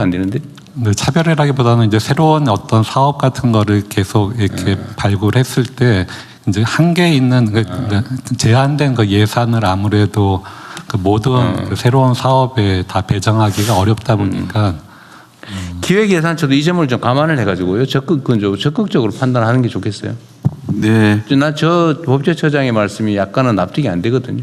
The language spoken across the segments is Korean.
안 되는데? 네, 차별이라기보다는 이제 새로운 어떤 사업 같은 거를 계속 이렇게 발굴했을 때 이제 한계 있는 제한된 그 예산을 아무래도 그 모든 그 새로운 사업에 다 배정하기가 어렵다 보니까 기획예산처도 이 점을 좀 감안을 해가지고요. 적극적으로 판단하는 게 좋겠어요. 네. 나 저 법제처장의 말씀이 약간은 납득이 안 되거든요.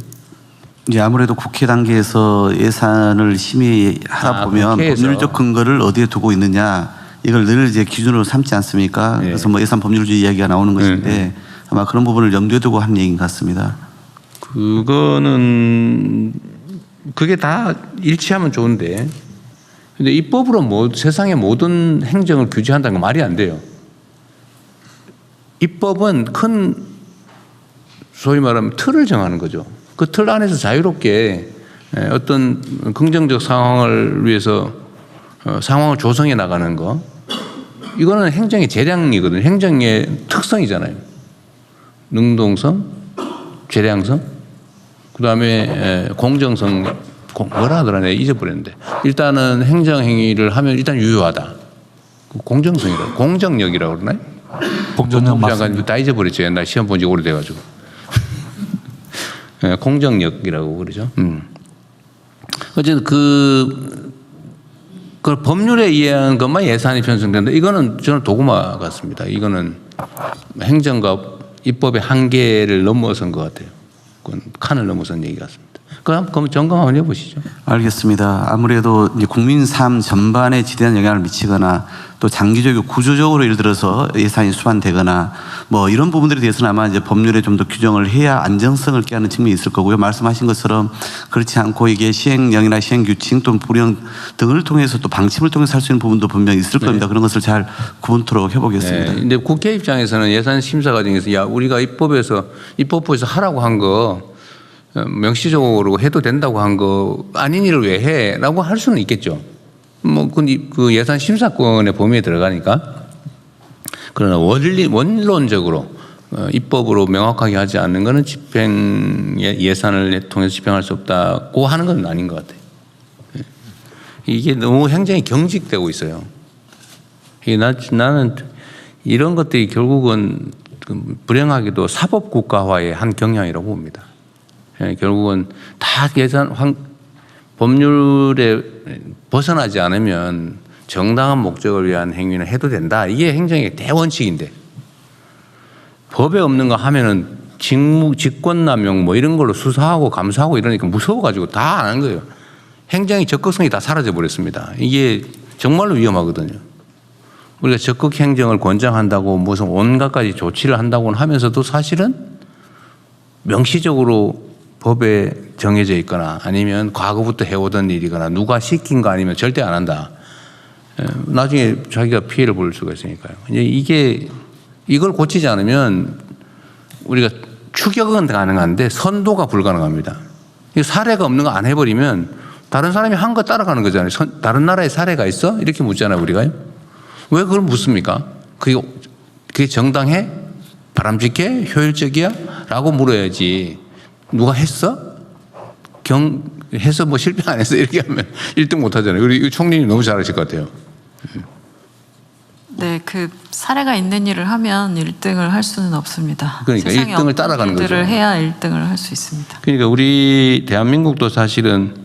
이제 아무래도 국회 단계에서 예산을 심의하다 보면 국회에서. 법률적 근거를 어디에 두고 있느냐 이걸 늘 이제 기준으로 삼지 않습니까? 네. 그래서 뭐 예산 법률주의 이야기가 나오는 것인데 아마 그런 부분을 염두에 두고 한 얘기인 것 같습니다. 그게 다 일치하면 좋은데, 근데 입법으로 세상의 모든 행정을 규제한다는 건 말이 안 돼요. 입법은 큰 소위 말하면 틀을 정하는 거죠. 그 틀 안에서 자유롭게 어떤 긍정적 상황을 위해서 상황을 조성해 나가는 거, 이거는 행정의 재량이거든요. 행정의 특성이잖아요. 능동성, 재량성, 그다음에 공정성, 뭐라 하더라 내가 잊어버렸는데, 일단은 행정행위를 하면 일단 유효하다. 공정성이라고, 공정력이라고 그러나요? 공정력 맞습니다. 다 잊어버렸죠. 옛날 시험 본 지 오래돼가지고. 공정력이라고 그러죠. 어쨌든 그걸 법률에 의한 것만 예산이 편성된다. 이거는 저는 도구마 같습니다. 이거는 행정과 입법의 한계를 넘어선 것 같아요. 그건 칸을 넘어선 얘기 같습니다. 그럼 점검 한번 해보시죠. 알겠습니다. 아무래도 이제 국민 삶 전반에 지대한 영향을 미치거나 또 장기적이고 구조적으로 예를 들어서 예산이 수반되거나 뭐 이런 부분들에 대해서는 아마 이제 법률에 좀 더 규정을 해야 안정성을 꾀하는 측면이 있을 거고요. 말씀하신 것처럼 그렇지 않고 이게 시행령이나 시행규칙 또는 불령 등을 통해서 또 방침을 통해서 할 수 있는 부분도 분명히 있을 겁니다. 그런 것을 잘 구분토록 해보겠습니다. 네. 근데 국회 입장에서는 예산 심사 과정에서 야, 우리가 입법부에서 하라고 한 거 명시적으로 해도 된다고 한 거 아닌 일을 왜 해? 라고 할 수는 있겠죠. 뭐, 그 예산 심사권의 범위에 들어가니까. 그러나 원론적으로 입법으로 명확하게 하지 않는 것은 예산을 통해서 집행할 수 없다고 하는 건 아닌 것 같아요. 이게 너무 행정이 경직되고 있어요. 나는 이런 것들이 결국은 불행하게도 사법국가화의 한 경향이라고 봅니다. 결국은 다 법률에 벗어나지 않으면 정당한 목적을 위한 행위는 해도 된다. 이게 행정의 대원칙인데 법에 없는 거 하면은 직권남용 뭐 이런 걸로 수사하고 감사하고 이러니까 무서워가지고 다 안 한 거예요. 행정의 적극성이 다 사라져 버렸습니다. 이게 정말로 위험하거든요. 우리가 적극 행정을 권장한다고 무슨 온갖 가지 조치를 한다고는 하면서도 사실은 명시적으로 법에 정해져 있거나 아니면 과거부터 해오던 일이거나 누가 시킨 거 아니면 절대 안 한다. 나중에 자기가 피해를 볼 수가 있으니까요. 이걸 고치지 않으면 우리가 추격은 가능한데 선도가 불가능합니다. 사례가 없는 거 안 해버리면 다른 사람이 한 거 따라가는 거잖아요. 다른 나라에 사례가 있어? 이렇게 묻잖아요, 우리가. 왜 그걸 묻습니까? 그게 정당해? 바람직해? 효율적이야? 라고 물어야지. 누가 했어? 해서 뭐 실패 안 했어? 이렇게 하면 1등 못 하잖아요. 우리 총리님 너무 잘하실 것 같아요. 네, 그 사례가 있는 일을 하면 1등을 할 수는 없습니다. 그러니까 1등을 따라가는 거죠. 일들을 해야 1등을 할 수 있습니다. 그러니까 우리 대한민국도 사실은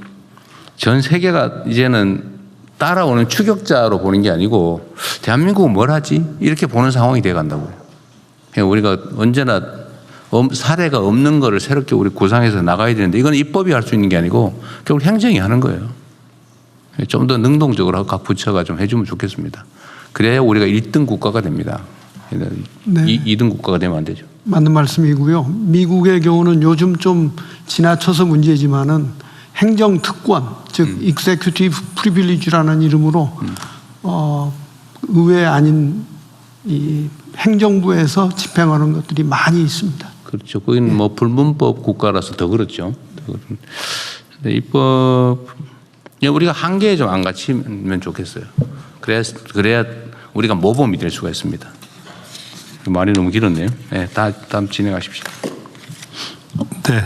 전 세계가 이제는 따라오는 추격자로 보는 게 아니고 대한민국은 뭘 하지? 이렇게 보는 상황이 돼 간다고요. 그러니까 우리가 언제나 사례가 없는 거를 새롭게 우리 구상해서 나가야 되는데 이건 입법이 할 수 있는 게 아니고 결국 행정이 하는 거예요. 좀 더 능동적으로 각 부처가 좀 해주면 좋겠습니다. 그래야 우리가 1등 국가가 됩니다. 네. 2등 국가가 되면 안 되죠. 맞는 말씀이고요. 미국의 경우는 요즘 좀 지나쳐서 문제지만은 행정특권, 즉 Executive Privilege라는 이름으로 의회 아닌 이 행정부에서 집행하는 것들이 많이 있습니다. 그렇죠. 거기는 뭐 불문법 국가라서 더 그렇죠. 근데 입법 우리가 한계에 좀 안 갇히면 좋겠어요. 그래야 우리가 모범이 될 수가 있습니다. 말이 너무 길었네요. 네, 다음 진행하십시오. 네.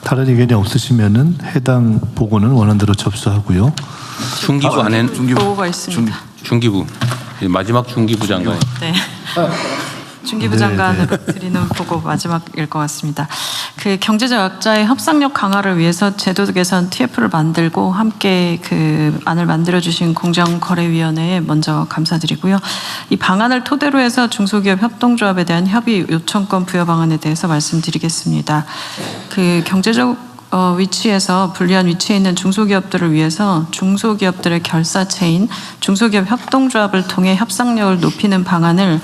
다른 의견이 없으시면은 해당 보고는 원안대로 접수하고요. 중기부 안에 보고가 있습니다. 중기부 마지막 중기부 장관. 네. 중기부 장관으로 드리는 보고 마지막일 것 같습니다. 그 경제적 약자의 협상력 강화를 위해서 제도 개선 TF를 만들고 함께 그 안을 만들어주신 공정거래위원회에 먼저 감사드리고요. 이 방안을 토대로 해서 중소기업 협동조합에 대한 협의 요청권 부여 방안에 대해서 말씀드리겠습니다. 그 경제적 위치에서 불리한 위치에 있는 중소기업들을 위해서 중소기업들의 결사체인 중소기업 협동조합을 통해 협상력을 높이는 방안을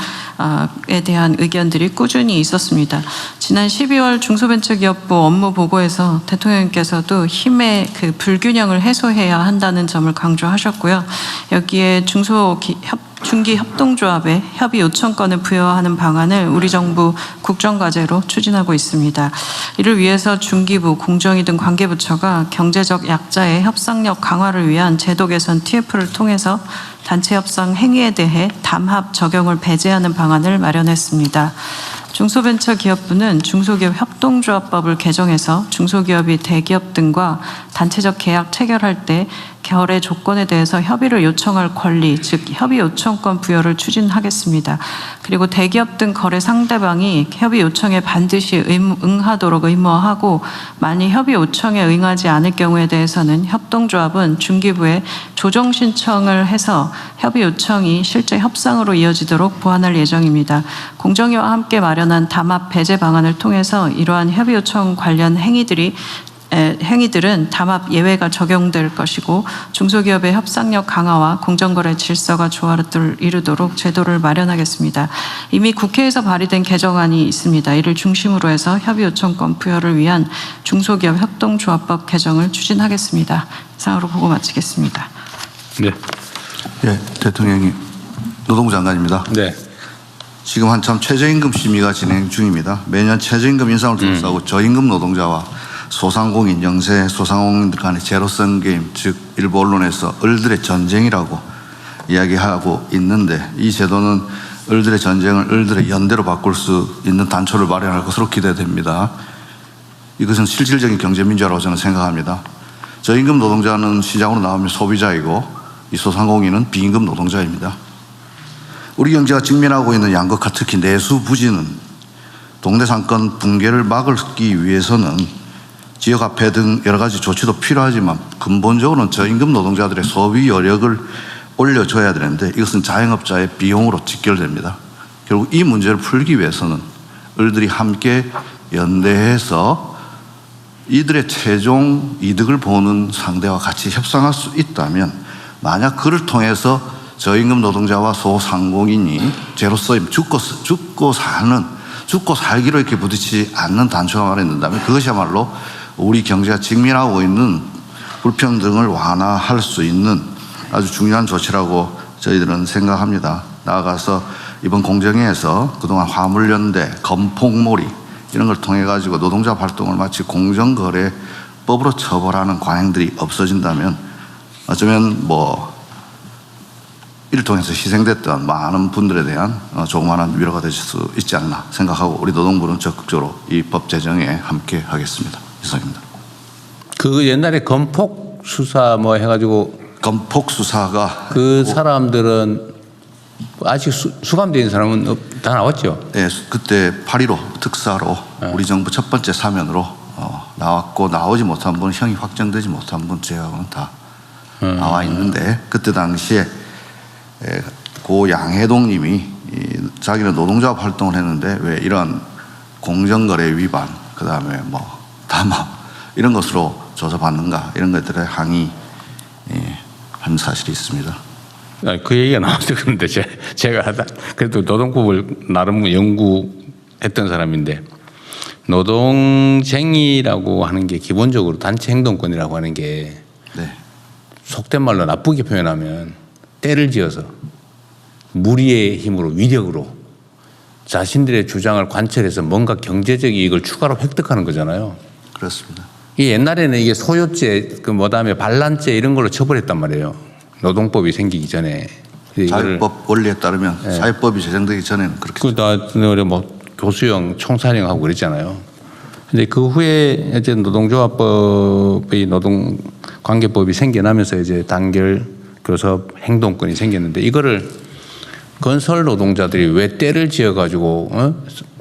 에 대한 의견들이 꾸준히 있었습니다. 지난 12월 중소벤처기업부 업무 보고에서 대통령께서도 힘의 그 불균형을 해소해야 한다는 점을 강조하셨고요. 여기에 중기 협동조합에 협의 요청권을 부여하는 방안을 우리 정부 국정과제로 추진하고 있습니다. 이를 위해서 중기부, 공정위 등 관계부처가 경제적 약자의 협상력 강화를 위한 제도 개선 TF를 통해서 단체 협상 행위에 대해 담합 적용을 배제하는 방안을 마련했습니다. 중소벤처기업부는 중소기업 협동조합법을 개정해서 중소기업이 대기업 등과 단체적 계약 체결할 때 거래 조건에 대해서 협의를 요청할 권리, 즉 협의 요청권 부여를 추진하겠습니다. 그리고 대기업 등 거래 상대방이 협의 요청에 반드시 응하도록 의무화하고 만일 협의 요청에 응하지 않을 경우에 대해서는 협동조합은 중기부에 조정 신청을 해서 협의 요청이 실제 협상으로 이어지도록 보완할 예정입니다. 공정위와 함께 마련한 담합 배제 방안을 통해서 이러한 협의 요청 관련 행위들은 담합 예외가 적용될 것이고 중소기업의 협상력 강화와 공정거래 질서가 조화를 이루도록 제도를 마련하겠습니다. 이미 국회에서 발의된 개정안이 있습니다. 이를 중심으로 해서 협의 요청권 부여를 위한 중소기업 협동조합법 개정을 추진하겠습니다. 이상으로 보고 마치겠습니다. 네. 예, 대통령님, 노동부 장관입니다. 네. 지금 한참 최저임금 심의가 진행 중입니다. 매년 최저임금 인상을 둘러싸고 저임금 노동자와 소상공인, 영세 소상공인들 간의 제로섬 게임, 즉 일부 언론에서 을들의 전쟁이라고 이야기하고 있는데 이 제도는 을들의 전쟁을 을들의 연대로 바꿀 수 있는 단초를 마련할 것으로 기대됩니다. 이것은 실질적인 경제민주화라고 저는 생각합니다. 저임금 노동자는 시장으로 나오면 소비자이고 이 소상공인은 비임금 노동자입니다. 우리 경제가 직면하고 있는 양극화, 특히 내수 부진은 동네 상권 붕괴를 막기 위해서는 지역화폐 등 여러 가지 조치도 필요하지만 근본적으로는 저임금 노동자들의 소비 여력을 올려줘야 되는데 이것은 자영업자의 비용으로 직결됩니다. 결국 이 문제를 풀기 위해서는 을들이 함께 연대해서 이들의 최종 이득을 보는 상대와 같이 협상할 수 있다면 만약 그를 통해서 저임금 노동자와 소상공인이 제로섬 죽고 살기로 이렇게 부딪히지 않는 단초가 마련된다면 그것이야말로 우리 경제가 직면하고 있는 불평등을 완화할 수 있는 아주 중요한 조치라고 저희들은 생각합니다. 나아가서 이번 공정위에서 그동안 화물연대, 건폭몰이 이런 걸 통해 가지고 노동자 활동을 마치 공정거래법으로 처벌하는 관행들이 없어진다면 어쩌면 이를 통해서 희생됐던 많은 분들에 대한 조그마한 위로가 되실 수 있지 않나 생각하고 우리 노동부는 적극적으로 이 법 제정에 함께 하겠습니다. 이상입니다. 그 옛날에 건폭 수사 해가지고 건폭 수사가 그 사람들은 아직 수감된 사람은 다 나왔죠? 네, 그때 8.15 특사로 우리 정부 첫 번째 사면으로 나왔고 나오지 못한 분, 형이 확정되지 못한 분 제하고는 다 나와 있는데 그때 당시에 고 양해동님이 자기는 노동조합 활동을 했는데 왜 이런 공정거래 위반, 그 다음에 담합 이런 것으로 조사받는가 이런 것들에 항의한 사실이 있습니다. 그 얘기가 나와서 그런데 제가 그래도 노동법을 나름 연구했던 사람인데 노동쟁의라고 하는 게 기본적으로 단체 행동권이라고 하는 게 네. 속된 말로 나쁘게 표현하면 때를 지어서 무리의 힘으로 위력으로 자신들의 주장을 관철해서 뭔가 경제적 이익을 추가로 획득하는 거잖아요. 그렇습니다. 이 옛날에는 이게 소요죄, 그다음에 반란죄 이런 걸로 처벌했단 말이에요. 노동법이 생기기 전에. 사회법 원리에 따르면 네. 사회법이 제정되기 전에는 그렇게. 그다 교수형, 총사령하고 그랬잖아요. 근데 그 후에 이제 노동조합법이 관계법이 생겨나면서 이제 단결 교섭 행동권이 생겼는데 이거를 건설 노동자들이 왜 때를 지어가지고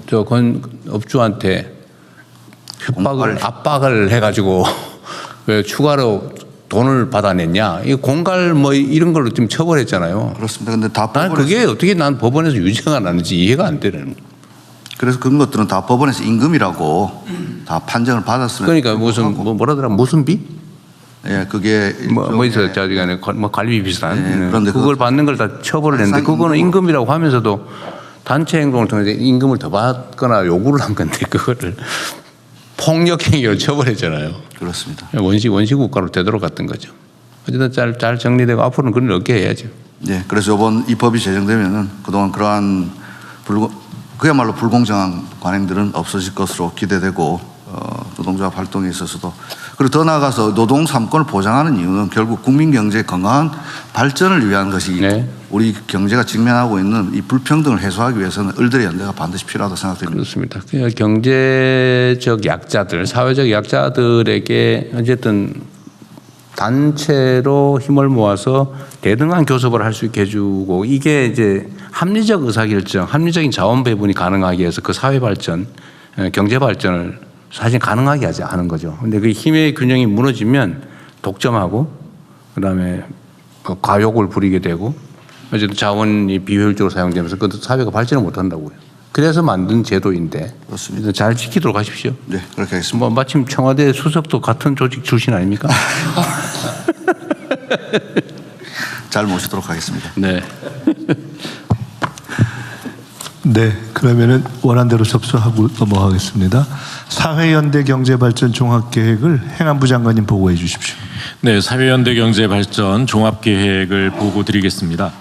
저 건업주한테 압박을 해가지고 왜 추가로 돈을 받아냈냐? 이 공갈 뭐 이런 걸로 좀 처벌했잖아요. 그렇습니다. 근데 다 난 그게 어떻게 난 법원에서 유죄가 나는지 이해가 안 되는. 그래서 그런 것들은 다 법원에서 임금이라고 다 판정을 받았으면. 그러니까 무슨 뭐라더라 무슨 비? 예, 그게 뭐 있어요. 저기간에 뭐 관리비 비슷한. 네, 그런데 그걸 받는 걸 다 처벌을 했는데 그거는 임금이라고 하면서도 단체 행동을 통해서 임금을 더 받거나 요구를 한 건데 그거를 폭력행위로 처벌했잖아요. 그렇습니다. 원시 국가로 되돌아갔던 거죠. 어쨌든 잘 정리되고 앞으로는 그런 일 없게 해야죠. 네, 그래서 이번 이 법이 제정되면은 그동안 그러한 그야말로 불공정한 관행들은 없어질 것으로 기대되고 노동조합 활동에 있어서도 그리고 더 나아가서 노동 3권을 보장하는 이유는 결국 국민 경제의 건강한 발전을 위한 것이기 때문에 네. 우리 경제가 직면하고 있는 이 불평등을 해소하기 위해서는 을들의 연대가 반드시 필요하다고 생각됩니다. 그렇습니다. 그러니까 경제적 약자들, 사회적 약자들에게 어쨌든 단체로 힘을 모아서 대등한 교섭을 할 수 있게 해주고 이게 이제 합리적 의사결정, 합리적인 자원 배분이 가능하기 위해서 그 사회 발전, 경제 발전을 사실 가능하게 하는 거죠. 근데 그 힘의 균형이 무너지면 독점하고 그다음에 과욕을 부리게 되고 어쨌든 자원이 비효율적으로 사용되면서 그 사회가 발전을 못 한다고요. 그래서 만든 제도인데 그렇습니다. 잘 지키도록 하십시오. 네, 그렇게 하겠습니다. 뭐 마침 청와대 수석도 같은 조직 출신 아닙니까? 잘 모시도록 하겠습니다. 네. 네, 그러면은 원안대로 접수하고 넘어가겠습니다. 사회연대 경제발전 종합계획을 행안부 장관님 보고해 주십시오. 네, 사회연대 경제발전 종합계획을 보고 드리겠습니다.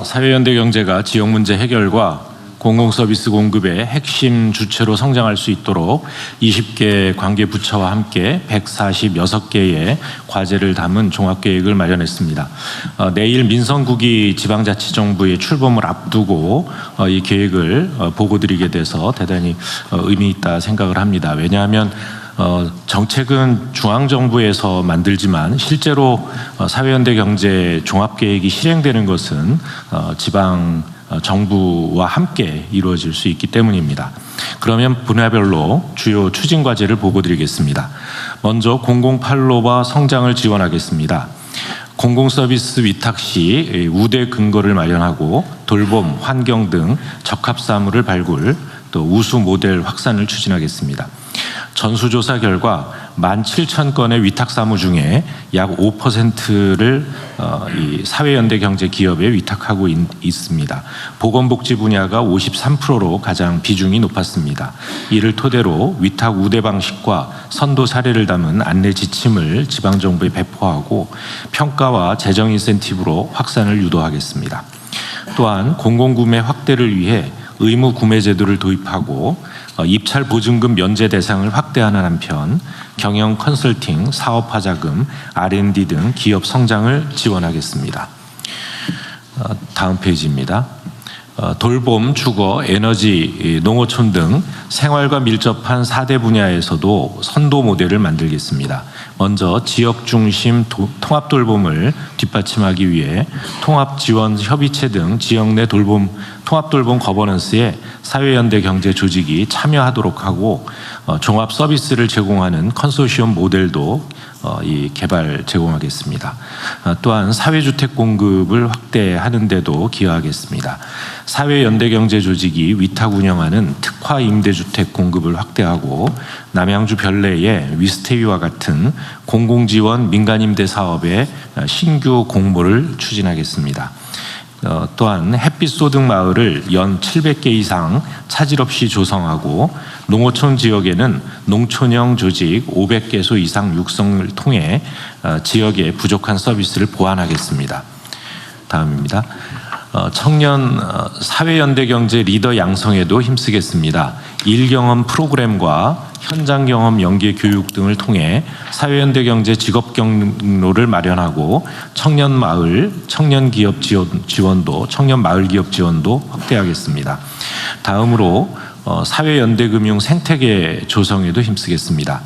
사회연대 경제가 지역 문제 해결과 공공서비스 공급의 핵심 주체로 성장할 수 있도록 20개 관계부처와 함께 146개의 과제를 담은 종합계획을 마련했습니다. 내일 민선국이 지방자치정부의 출범을 앞두고 이 계획을 보고드리게 돼서 대단히 의미 있다 생각을 합니다. 왜냐하면 정책은 중앙정부에서 만들지만 실제로 사회연대 경제 종합계획이 실행되는 것은 지방 정부와 함께 이루어질 수 있기 때문입니다. 그러면 분야별로 주요 추진 과제를 보고 드리겠습니다. 먼저 공공판로와 성장을 지원하겠습니다. 공공서비스 위탁 시 우대 근거를 마련하고 돌봄, 환경 등 적합사무를 발굴, 또 우수 모델 확산을 추진하겠습니다. 전수조사 결과 17,000건의 위탁사무 중에 약 5%를 이 사회연대 경제 기업에 위탁하고 있습니다. 보건복지 분야가 53%로 가장 비중이 높았습니다. 이를 토대로 위탁 우대 방식과 선도 사례를 담은 안내 지침을 지방정부에 배포하고 평가와 재정 인센티브로 확산을 유도하겠습니다. 또한 공공구매 확대를 위해 의무 구매 제도를 도입하고 입찰 보증금 면제 대상을 확대하는 한편 경영 컨설팅, 사업화 자금, R&D 등 기업 성장을 지원하겠습니다. 다음 페이지입니다. 돌봄, 주거, 에너지, 농어촌 등 생활과 밀접한 4대 분야에서도 선도 모델을 만들겠습니다. 먼저 지역 중심 통합 돌봄을 뒷받침하기 위해 통합 지원 협의체 등 지역 내 통합 돌봄 거버넌스에 사회연대 경제 조직이 참여하도록 하고 종합 서비스를 제공하는 컨소시엄 모델도 개발 제공하겠습니다. 또한 사회주택 공급을 확대하는 데도 기여하겠습니다. 사회연대경제 조직이 위탁 운영하는 특화 임대주택 공급을 확대하고 남양주 별내의 위스테이와 같은 공공지원 민간임대 사업의 신규 공모를 추진하겠습니다. 또한 햇빛 소득 마을을 연 700개 이상 차질 없이 조성하고 농어촌 지역에는 농촌형 조직 500개소 이상 육성을 통해 지역의 부족한 서비스를 보완하겠습니다. 다음입니다. 청년 사회연대 경제 리더 양성에도 힘쓰겠습니다. 일경험 프로그램과 현장 경험 연계 교육 등을 통해 사회연대 경제 직업 경로를 마련하고 청년 마을, 청년 기업 지원도, 청년 마을 기업 지원도 확대하겠습니다. 다음으로 사회연대 금융 생태계 조성에도 힘쓰겠습니다.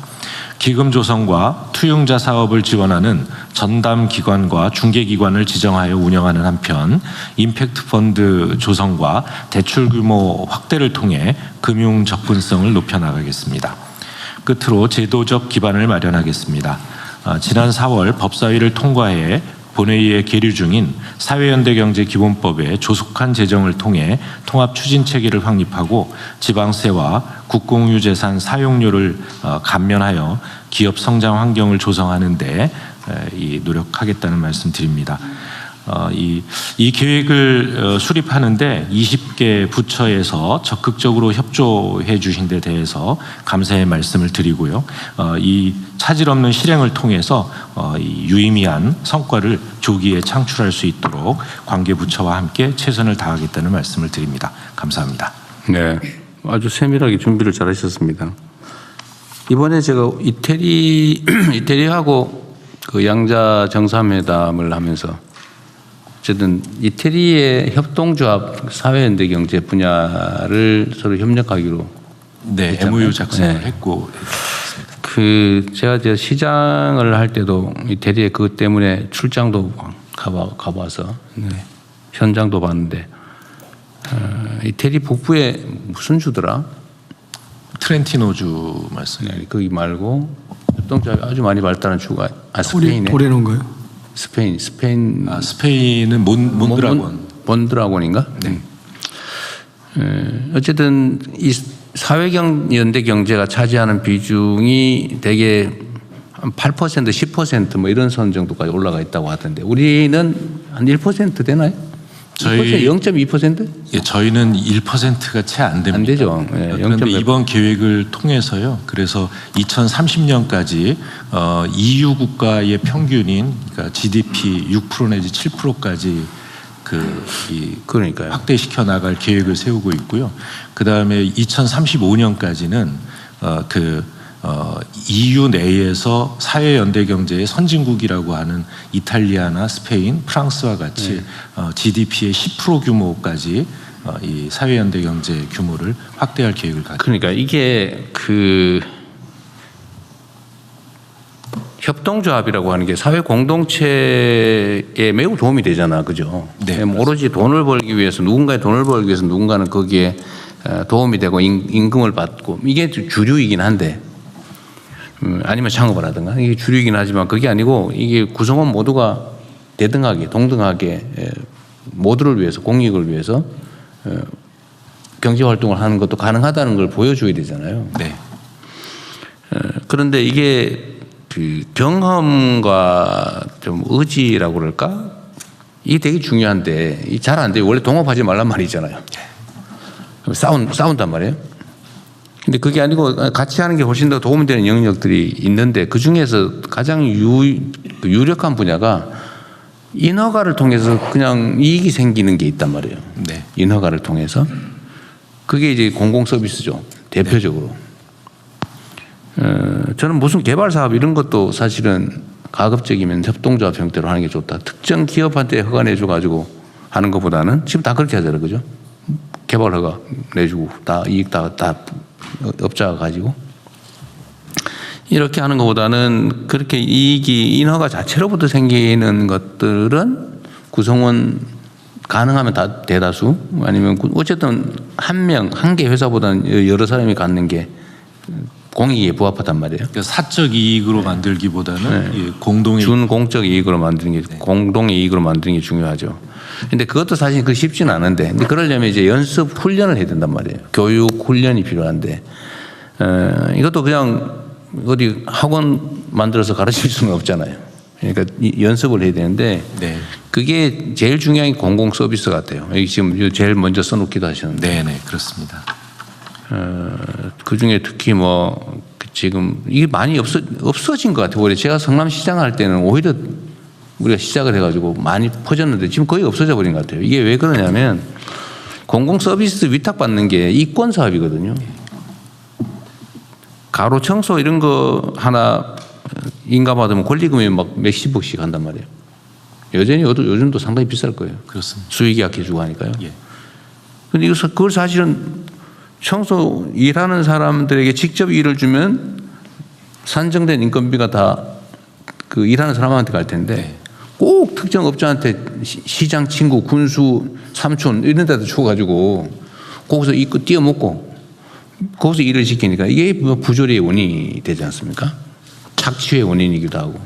기금 조성과 투융자 사업을 지원하는 전담 기관과 중개 기관을 지정하여 운영하는 한편 임팩트 펀드 조성과 대출 규모 확대를 통해 금융 접근성을 높여 나가겠습니다. 끝으로 제도적 기반을 마련하겠습니다. 지난 4월 법사위를 통과해 본회의에 계류 중인 사회연대경제기본법의 조속한 제정을 통해 통합 추진 체계를 확립하고 지방세와 국공유재산 사용료를 감면하여 기업 성장 환경을 조성하는 데 노력하겠다는 말씀 드립니다. 이 계획을 수립하는데 20개 부처에서 적극적으로 협조해 주신 데 대해서 감사의 말씀을 드리고요. 이 차질 없는 실행을 통해서 이 유의미한 성과를 조기에 창출할 수 있도록 관계 부처와 함께 최선을 다하겠다는 말씀을 드립니다. 감사합니다. 네, 아주 세밀하게 준비를 잘하셨습니다. 이번에 제가 이태리하고 그 양자 정상회담을 하면서 어쨌든 이태리의 협동조합 사회연대 경제 분야를 서로 협력하기로 네, 했잖아요. MOU 작성을 네. 했고 그 제가 이제 시장을 할 때도 이태리에 그것 때문에 출장도 가봐서 네. 현장도 봤는데 이태리 북부에 무슨 주더라? 트렌티노주 말씀. 네, 거기 말고 협동조합이 아주 많이 발달한 주가 스페인에 고래놓은가요? 스페인 스페인은 몬드라곤. 몬드라곤인가? 네. 어쨌든 이 사회연대 경제가 차지하는 비중이 대개 한 8%, 10% 뭐 이런 선 정도까지 올라가 있다고 하던데 우리는 한 1% 되나요? 저희 0.2%? 예, 저희는 1%가 채 안 됩니다. 안 되죠. 예, 그런데 0.몇%. 이번 계획을 통해서요. 그래서 2030년까지 EU 국가의 평균인 그러니까 GDP 6% 내지 7%까지 그러니까요. 확대시켜 나갈 계획을 세우고 있고요. 그 다음에 2035년까지는 EU 내에서 사회연대 경제의 선진국이라고 하는 이탈리아나 스페인, 프랑스와 같이 GDP의 10% 규모까지 이 사회연대 경제 규모를 확대할 계획을 가지고 그러니까 이게 그 협동조합이라고 하는 게 사회 공동체에 매우 도움이 되잖아, 그죠? 네, 오로지 돈을 벌기 위해서 누군가의 돈을 벌기 위해서 누군가는 거기에 도움이 되고 임금을 받고 이게 주류이긴 한데 아니면 창업을 하든가 이게 주류이긴 하지만 그게 아니고 이게 구성원 모두가 대등하게 동등하게 모두를 위해서 공익을 위해서 경제 활동을 하는 것도 가능하다는 걸 보여줘야 되잖아요. 네. 그런데 이게 그 경험과 좀 의지라고 그럴까? 이게 되게 중요한데 이 잘 안 돼요. 원래 동업하지 말란 말이잖아요. 싸운단 말이에요. 근데 그게 아니고 같이 하는 게 훨씬 더 도움이 되는 영역들이 있는데 그 중에서 가장 유력한 분야가 인허가를 통해서 그냥 이익이 생기는 게 있단 말이에요. 네. 인허가를 통해서. 그게 이제 공공 서비스죠. 대표적으로. 저는 무슨 개발 사업 이런 것도 사실은 가급적이면 협동조합 형태로 하는 게 좋다. 특정 기업한테 허가 내줘가지고 하는 것보다는 지금 다 그렇게 하잖아요. 그죠? 개발 허가 내주고 다 이익 다 업자가 가지고 이렇게 하는 것보다는 그렇게 이익이 인허가 자체로부터 생기는 것들은 구성원 가능하면 다 대다수 아니면 어쨌든 한 개 회사보다는 여러 사람이 갖는 게 공익에 부합하단 말이에요. 그러니까 사적 이익으로 만들기보다는 네. 예, 공동의 준공적 이익으로 만드는 게 공동의 이익으로 만드는 게 중요하죠. 근데 그것도 사실 그 쉽지는 않은데 근데 그러려면 이제 연습 훈련을 해야 된단 말이에요. 교육 훈련이 필요한데 이것도 그냥 어디 학원 만들어서 가르칠 수는 없잖아요. 그러니까 연습을 해야 되는데 네. 그게 제일 중요한 게 공공 서비스 같아요. 여기 지금 제일 먼저 써놓기도 하셨는데. 네, 그렇습니다. 그 중에 특히 뭐 지금 이게 많이 없어진 것 같아요. 원래 제가 성남시장 할 때는 오히려 우리가 시작을 해가지고 많이 퍼졌는데 지금 거의 없어져 버린 것 같아요. 이게 왜 그러냐면 공공 서비스 위탁받는 게 이권 사업이거든요. 가로 청소 이런 거 하나 인가받으면 권리금이 막 몇십억씩 한단 말이에요. 여전히 요즘도 상당히 비쌀 거예요. 그렇습니다. 수익이 약해지고 하니까요. 예. 근데 그걸 사실은 청소 일하는 사람들에게 직접 일을 주면 산정된 인건비가 다 그 일하는 사람한테 갈 텐데 꼭 특정 업자한테 시장 친구, 군수, 삼촌 이런 데다 줘가지고 거기서 이거 띄어먹고 거기서 일을 시키니까 이게 부조리의 원인이 되지 않습니까? 착취의 원인이기도 하고.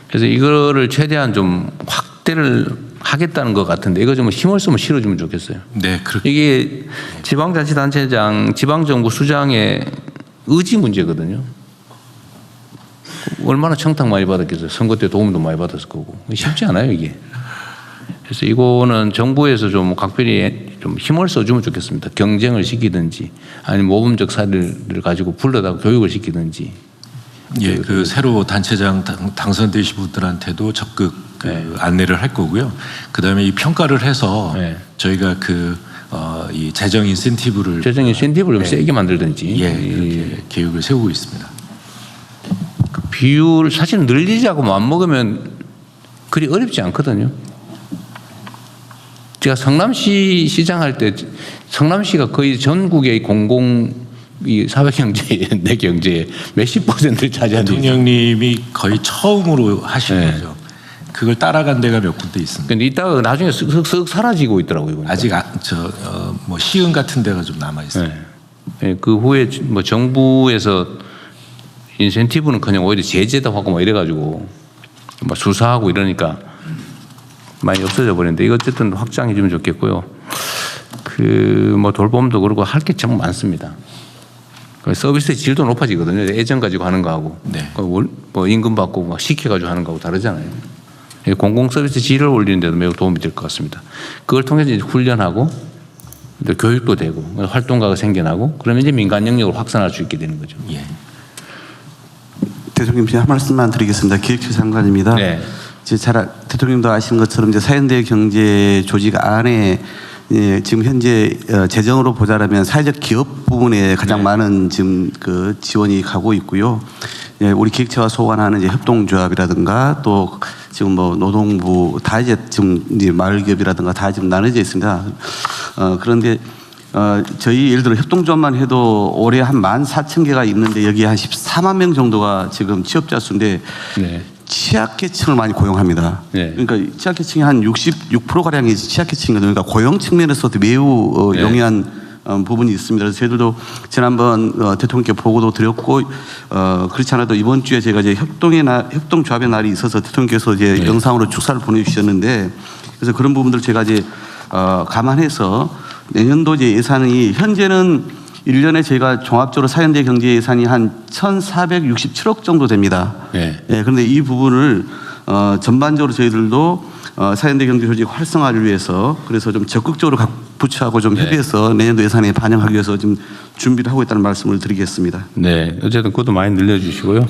그래서 이거를 최대한 좀 확대를 하겠다는 것 같은데 이거 좀 힘을 쓰면 실어주면 좋겠어요. 네, 그렇게 이게 지방자치단체장, 지방정부 수장의 의지 문제거든요. 얼마나 청탁 많이 받았겠어요. 선거 때 도움도 많이 받았을 거고. 쉽지 않아요, 이게. 그래서 이거는 정부에서 좀 각별히 좀 힘을 써주면 좋겠습니다. 경쟁을 시키든지 아니면 모범적 사례를 가지고 불러다가 교육을 시키든지. 예, 그 새로 단체장 당선되신 분들한테도 적극 그 안내를 할 거고요. 그다음에 이 평가를 해서 저희가 이 재정 인센티브를 좀 세게 만들든지. 그렇게 계획을 세우고 있습니다. 그 비율 사실 늘리자고 마음먹으면 그리 어렵지 않거든요. 제가 성남시 시장 할 때 성남시가 거의 전국의 이 사회경제, 내 경제의 몇십 %를 차지하는. 대통령님이 거의 처음으로 하신 거죠. 그걸 따라간 데가 몇 군데 있습니다. 근데 이따가 나중에 쓱쓱 사라지고 있더라고요. 보니까. 아직 뭐 시흥 같은 데가 좀 남아 있어요. 네. 그 후에 뭐 정부에서 인센티브는커녕 오히려 제재도 하고 뭐 이래가지고 뭐 수사하고 이러니까 많이 없어져 버렸는데 이거 어쨌든 확장해주면 좋겠고요. 그 뭐 돌봄도 그렇고 할 게 참 많습니다. 서비스의 질도 높아지거든요. 애정 가지고 하는 거하고 뭐 임금 받고 막 시켜가지고 하는 거하고 다르잖아요. 공공 서비스 질을 올리는 데도 매우 도움이 될 것 같습니다. 그걸 통해서 이제 훈련하고 교육도 되고 활동가가 생겨나고 그러면 이제 민간 영역을 확산할 수 있게 되는 거죠. 예. 대통령 한 말씀만 드리겠습니다. 기획처 장관입니다. 네. 이제 대통령도 아시는 것처럼 이제 사회연대 경제 조직 안에 지금 현재 재정으로 보자라면 사회적 기업 부분에 가장 많은 지금 그 지원이 가고 있고요. 우리 기획처가 소관하는 이제 협동조합이라든가 또 지금 뭐 노동부 다 이제 지금 이제 마을기업이라든가 다 지금 나눠져 있습니다. 그런데 저희 예를 들어 협동조합만 해도 올해 한 14,000개가 있는데 여기에 한 14만 명 정도가 지금 취업자 수인데 취약계층을 많이 고용합니다. 그러니까 취약계층이 한 66%가량이 취약계층이거든요. 그러니까 고용 측면에서도 매우 용이한 부분이 있습니다. 그래서 저희들도 지난번 대통령께 보고도 드렸고 그렇지 않아도 이번 주에 제가 이제 협동조합의 날이 있어서 대통령께서 이제 영상으로 축사를 보내주셨는데 그래서 그런 부분들 제가 이제 감안해서 내년도 이제 예산이 현재는 1년에 저희가 종합적으로 사회연대 경제 예산이 한 1,467억 정도 됩니다. 그런데 이 부분을 전반적으로 저희들도 사회연대 경제 조직 활성화를 위해서 그래서 좀 적극적으로 각 부처하고 좀 협의해서 내년도 예산에 반영하기 위해서 좀 준비를 하고 있다는 말씀을 드리겠습니다. 네, 어쨌든 그것도 많이 늘려주시고요.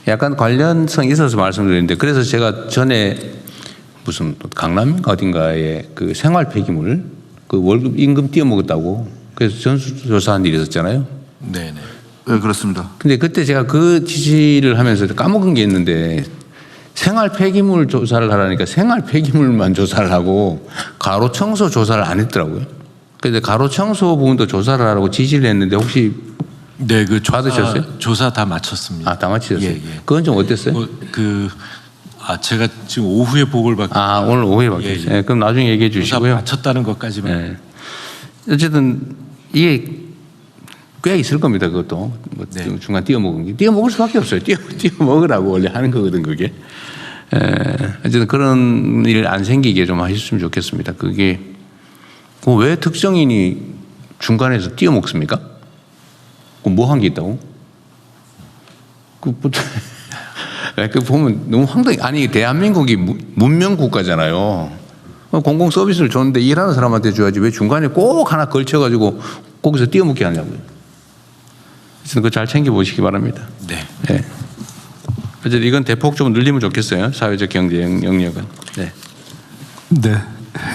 약간 관련성이 있어서 말씀드리는데 그래서 제가 전에 무슨 강남 어딘가에 그 생활 폐기물 그 월급 임금 띄어먹었다고 그래서 전수조사한 일이 있었잖아요. 네, 그렇습니다. 근데 그때 제가 그 지시를 하면서 까먹은 게 있는데 생활 폐기물 조사를 하라니까 생활 폐기물만 조사를 하고 가로 청소 조사를 안 했더라고요. 그래서 가로 청소 부분도 조사를 하라고 지시를 했는데 혹시 그 받으셨어요? 조사 다 마쳤습니다. 다 마치셨어요? 그건 좀 어땠어요? 제가 지금 오후에 보고를 받고 오늘 오후에 받겠어요. 그럼 나중에 얘기해 주시고요. 마쳤다는 것까지만. 어쨌든 이게 꽤 있을 겁니다. 그것도 중간 띄어먹은 게 띄어먹을 수밖에 없어요. 띄어먹으라고 원래 하는 거거든 그게. 어쨌든 그런 일 안 생기게 좀 하셨으면 좋겠습니다. 그게 왜 특정인이 중간에서 띄어먹습니까? 뭐 한 게 있다고? 그 보면 너무 황당해. 아니 대한민국이 문명 국가잖아요. 공공 서비스를 줬는데 일하는 사람한테 줘야지 왜 중간에 꼭 하나 걸쳐가지고 거기서 띄어먹게 하냐고요. 그래서 그거 잘 챙겨보시기 바랍니다. 네. 어쨌든 이건 대폭 좀 늘리면 좋겠어요. 사회적 경제 영역은. 네.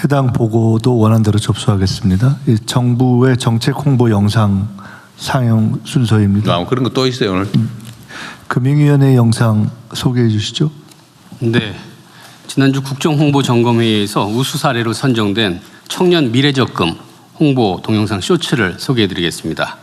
해당 보고도 원안대로 접수하겠습니다. 이 정부의 정책 홍보 영상 상영 순서입니다. 그런 거 또 있어요 오늘. 금융위원회 영상 소개해 주시죠. 네. 지난주 국정홍보점검회의에서 우수 사례로 선정된 청년 미래적금 홍보 동영상 쇼츠를 소개해 드리겠습니다.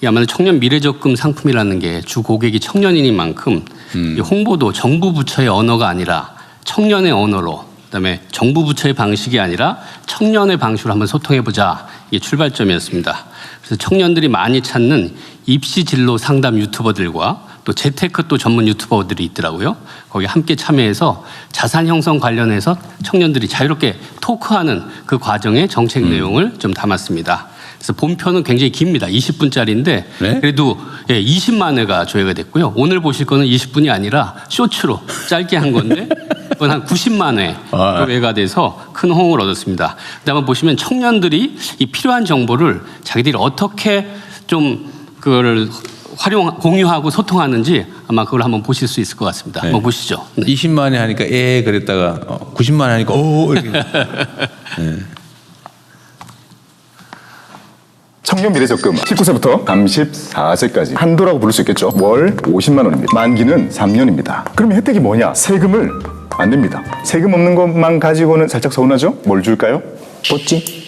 이 아무래도 청년 미래적금 상품이라는 게 주 고객이 청년인 만큼 이 홍보도 정부 부처의 언어가 아니라 청년의 언어로, 그다음에 정부 부처의 방식이 아니라 청년의 방식으로 한번 소통해보자, 이게 출발점이었습니다. 그래서 청년들이 많이 찾는 입시 진로 상담 유튜버들과 또 재테크 또 전문 유튜버들이 있더라고요. 거기 함께 참여해서 자산 형성 관련해서 청년들이 자유롭게 토크하는 그 과정의 정책 내용을 좀 담았습니다. 그래서 본편은 굉장히 깁니다. 20분짜리인데 네? 그래도 20만 회가 조회가 됐고요. 오늘 보실 거는 20분이 아니라 쇼츠로 짧게 한 건데 그건 한 90만 회 조회가 돼서 큰 호응을 얻었습니다. 그다음에 보시면 청년들이 이 필요한 정보를 자기들이 어떻게 좀 그거를 공유하고 소통하는지 아마 그걸 한번 보실 수 있을 것 같습니다. 네. 한번 보시죠. 네. 20만에 하니까 그랬다가 90만에 하니까 이렇게. 네. 청년 미래적금 19세부터 34세까지 한도라고 부를 수 있겠죠. 월 50만 원입니다. 만기는 3년입니다. 그럼 혜택이 뭐냐? 세금을 안 냅니다. 세금 없는 것만 가지고는 살짝 서운하죠? 뭘 줄까요? 뽀찌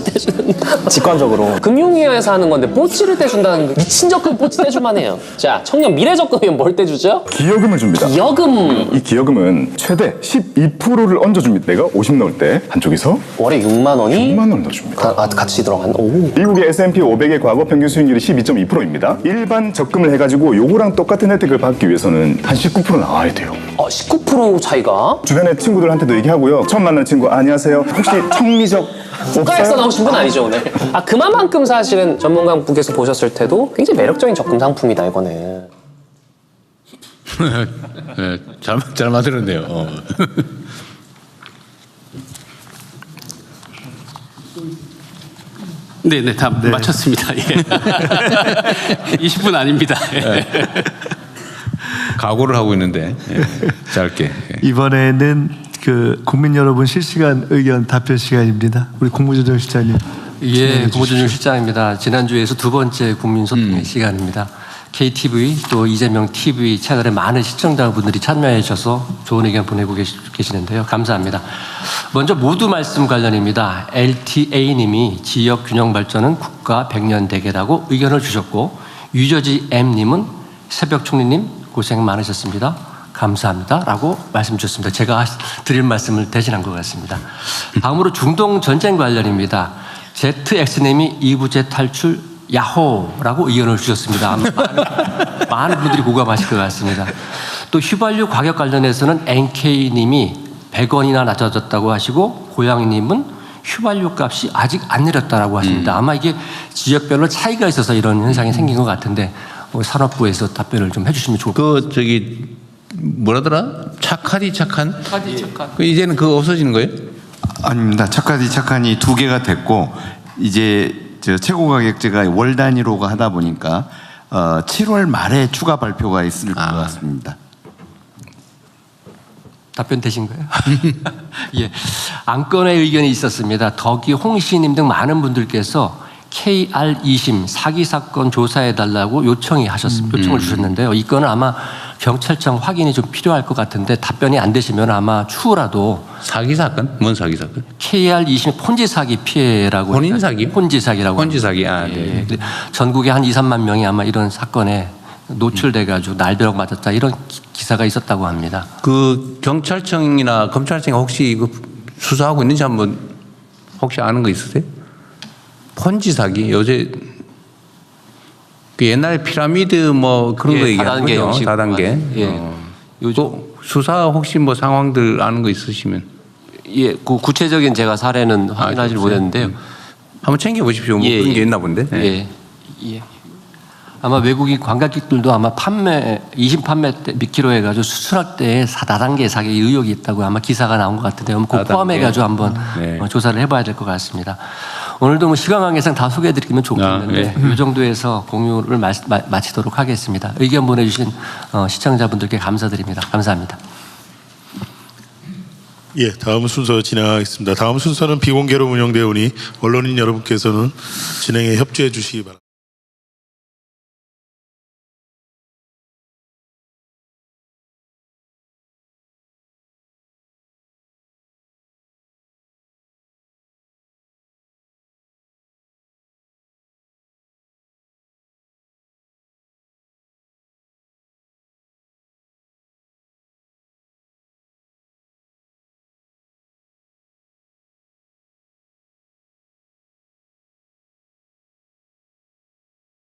떼주는 직관적으로 금융위원회에서 하는 건데 뽀찌를 떼준다는 거 미친 적금 뽀찌 떼줄만 해요. 자, 청년 미래적금이면 뭘 떼주죠? 기여금을 줍니다. 기여금 이 기여금은 최대 12%를 얹어줍니다. 내가 50 넣을 때 한쪽에서 월에 6만 원이 6만 원을 넣어줍니다. 같이 들어간. 오. 미국의 S&P 500의 과거 평균 수익률이 12.2%입니다. 일반 적금을 해가지고 요거랑 똑같은 혜택을 받기 위해서는 한 19% 나와야 돼요. 19% 차이가? 주변에 친구들한테도 얘기하고요. 처음 만난 친구 안녕하세요. 혹시 청미적 국가에서 없어요? 나오신 분 아니죠 오늘? 그만큼 사실은 전문가 분께서 보셨을 때도 굉장히 매력적인 적금 상품이다 이거는. 네, 잘 만들었네요. 네, 다 마쳤습니다. 예. 20분 아닙니다. 예. 각오를 하고 있는데 짧게. 이번에는 그 국민 여러분 실시간 의견 답변 시간입니다. 우리 국무조정실장님. 예, 국무조정실장입니다. 지난주에서 두 번째 국민소통의 시간입니다. KTV 또 이재명 TV 채널에 많은 시청자분들이 참여해 주셔서 좋은 의견 보내고 계시는데요. 감사합니다. 먼저 모두 말씀 관련입니다. LTA님이 지역 균형 발전은 국가 100년 대계라고 의견을 주셨고, 유저지 M님은 새벽 총리님 고생 많으셨습니다. 감사합니다. 라고 말씀 주셨습니다. 제가 드릴 말씀을 대신한 것 같습니다. 다음으로 중동 전쟁 관련입니다. ZX님이 2부제 탈출 야호라고 의견을 주셨습니다. 많은 분들이 공감하실 것 같습니다. 또 휘발유 가격 관련해서는 NK님이 100원이나 낮아졌다고 하시고, 고양이님은 휘발유 값이 아직 안 내렸다라고 하십니다. 아마 이게 지역별로 차이가 있어서 이런 현상이 생긴 것 같은데 산업부에서 답변을 좀 해주시면 좋을 것 같습니다. 저기 뭐라더라? 착하디 착한? 이제는 그거 없어지는 거예요? 아닙니다. 착하디 착한이 2개가 됐고, 이제 최고 가격제가 월 단위로 하다 보니까 7월 말에 추가 발표가 있을 것 같습니다. 답변 되신 거예요? 예. 안건의 의견이 있었습니다. 덕이 홍시님 등 많은 분들께서 KR 2심 사기 사건 조사해달라고 요청을 주셨는데요. 이 건은 아마 경찰청 확인이 좀 필요할 것 같은데 답변이 안 되시면 아마 추후라도. 사기 사건? 뭔 사기 사건? KR 2심 폰지 사기 피해라고. 본인 사기? 폰지 사기라고. 폰지 사기. 네. 예. 전국에 한 2, 3만 명이 아마 이런 사건에 노출돼가지고 날벼락 맞았다 이런 기사가 있었다고 합니다. 그 경찰청이나 검찰청이 혹시 이거 수사하고 있는지 한번 혹시 아는 거 있으세요? 폰지 사기 요새 그 옛날 피라미드 뭐 그런 거 얘기하는 거죠. 다단계. 요즘 수사 혹시 뭐 상황들 아는 거 있으시면. 예, 그 구체적인 제가 사례는 확인하지 못했는데요. 한번 챙겨 보십시오. 뭐 그런 게 있나 본데. 예. 아마 외국인 관광객들도 아마 이심 판매 때 몇 킬로 해가지고 수출할 때 다단계 사기 의혹이 있다고 아마 기사가 나온 것 같은데 그거 포함해가지고 한번 조사를 해봐야 될 것 같습니다. 오늘도 뭐 시간 관계상 다 소개해드리면 좋겠는데 이 정도에서 공유를 마치도록 하겠습니다. 의견 보내주신 시청자분들께 감사드립니다. 감사합니다. 예, 다음 순서 진행하겠습니다. 다음 순서는 비공개로 운영되어 오니 언론인 여러분께서는 진행에 협조해 주시기 바랍니다.